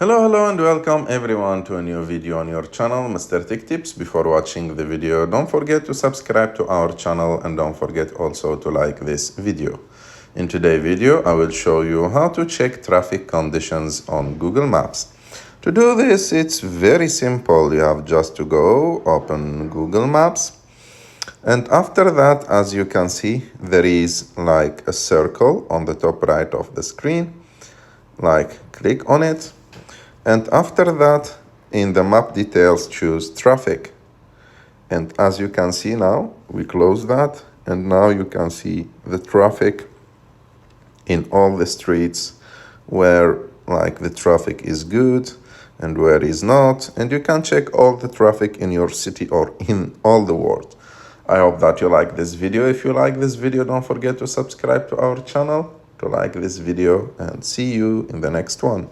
Hello and welcome everyone to a new video on your channel, Mr. Tech Tips. Before watching the video, don't forget to subscribe to our channel and don't forget also to like this video. In today's video, I will show you how to check traffic conditions on Google Maps. To do this, it's very simple. You have just to go open Google Maps. And after that, as you can see, there is like a circle on the top right of the screen. Click on it. And after that, in the map details, choose traffic. And as you can see now, we close that. And now you can see the traffic in all the streets where the traffic is good and where is not. And you can check all the traffic in your city or in all the world. I hope that you like this video. If you like this video, don't forget to subscribe to our channel, to like this video, and see you in the next one.